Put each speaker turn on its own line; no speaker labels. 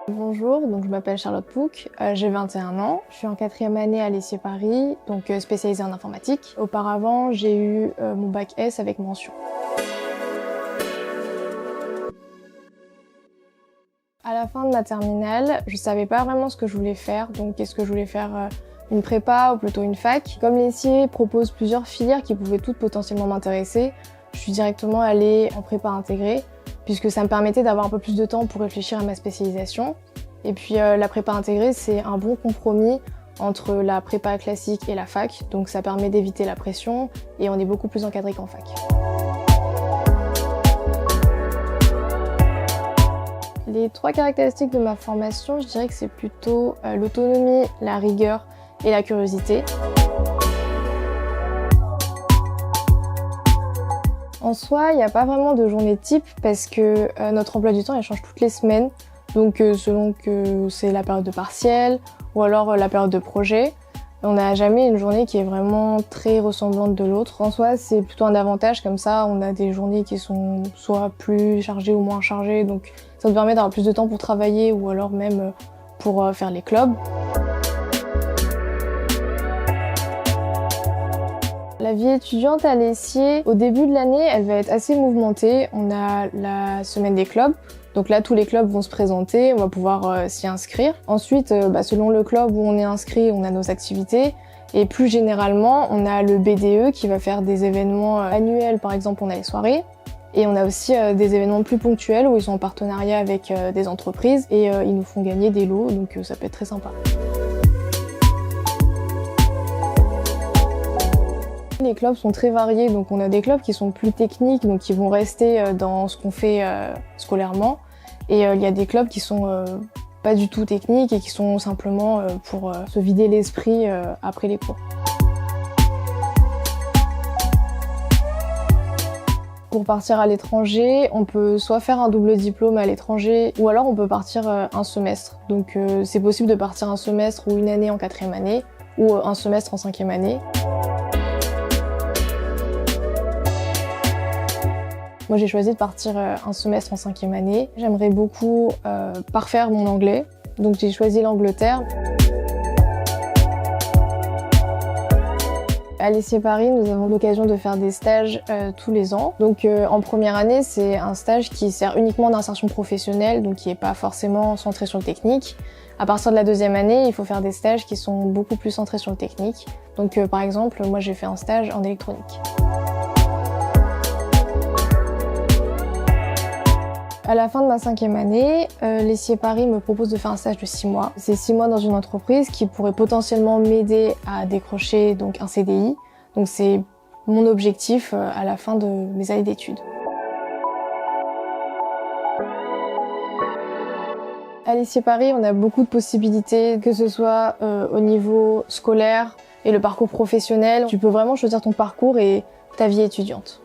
Bonjour, donc je m'appelle Charlotte Pouc, j'ai 21 ans, je suis en 4e année à l'ESSIer Paris, donc spécialisée en informatique. Auparavant, j'ai eu mon bac S avec mention. À la fin de ma terminale, je savais pas vraiment ce que je voulais faire, donc est-ce que je voulais faire une prépa ou plutôt une fac. Comme l'ESSIer propose plusieurs filières qui pouvaient toutes potentiellement m'intéresser, je suis directement allée en prépa intégrée, puisque ça me permettait d'avoir un peu plus de temps pour réfléchir à ma spécialisation. Et puis la prépa intégrée, c'est un bon compromis entre la prépa classique et la fac, donc ça permet d'éviter la pression et on est beaucoup plus encadré qu'en fac. Les 3 caractéristiques de ma formation, je dirais que c'est plutôt l'autonomie, la rigueur et la curiosité. En soi, il n'y a pas vraiment de journée type parce que notre emploi du temps, il change toutes les semaines. Donc selon que c'est la période de partiel ou alors la période de projet, on n'a jamais une journée qui est vraiment très ressemblante de l'autre. En soi, c'est plutôt un avantage, comme ça on a des journées qui sont soit plus chargées ou moins chargées, donc ça nous permet d'avoir plus de temps pour travailler ou alors même pour faire les clubs. La vie étudiante à l'ESSIer, au début de l'année, elle va être assez mouvementée. On a la semaine des clubs. Donc là, tous les clubs vont se présenter, on va pouvoir s'y inscrire. Ensuite, selon le club où on est inscrit, on a nos activités. Et plus généralement, on a le BDE qui va faire des événements annuels. Par exemple, on a les soirées. Et on a aussi des événements plus ponctuels où ils sont en partenariat avec des entreprises et ils nous font gagner des lots, donc ça peut être très sympa. Les clubs sont très variés, donc on a des clubs qui sont plus techniques, donc qui vont rester dans ce qu'on fait scolairement. Et il y a des clubs qui sont pas du tout techniques et qui sont simplement pour se vider l'esprit après les cours. Pour partir à l'étranger, on peut soit faire un double diplôme à l'étranger ou alors on peut partir un semestre. Donc c'est possible de partir un semestre ou une année en 4e année ou un semestre en 5e année. Moi, j'ai choisi de partir un semestre en 5e année. J'aimerais beaucoup parfaire mon anglais, donc j'ai choisi l'Angleterre. À l'ESSIer Paris, nous avons l'occasion de faire des stages tous les ans. Donc en première année, c'est un stage qui sert uniquement d'insertion professionnelle, donc qui n'est pas forcément centré sur le technique. À partir de la 2e année, il faut faire des stages qui sont beaucoup plus centrés sur le technique. Donc par exemple, moi j'ai fait un stage en électronique. À la fin de ma 5e année, l'ESSIer Paris me propose de faire un stage de 6 mois. C'est 6 mois dans une entreprise qui pourrait potentiellement m'aider à décrocher donc un CDI. Donc c'est mon objectif à la fin de mes années d'études. À l'ESSIer Paris, on a beaucoup de possibilités, que ce soit au niveau scolaire et le parcours professionnel. Tu peux vraiment choisir ton parcours et ta vie étudiante.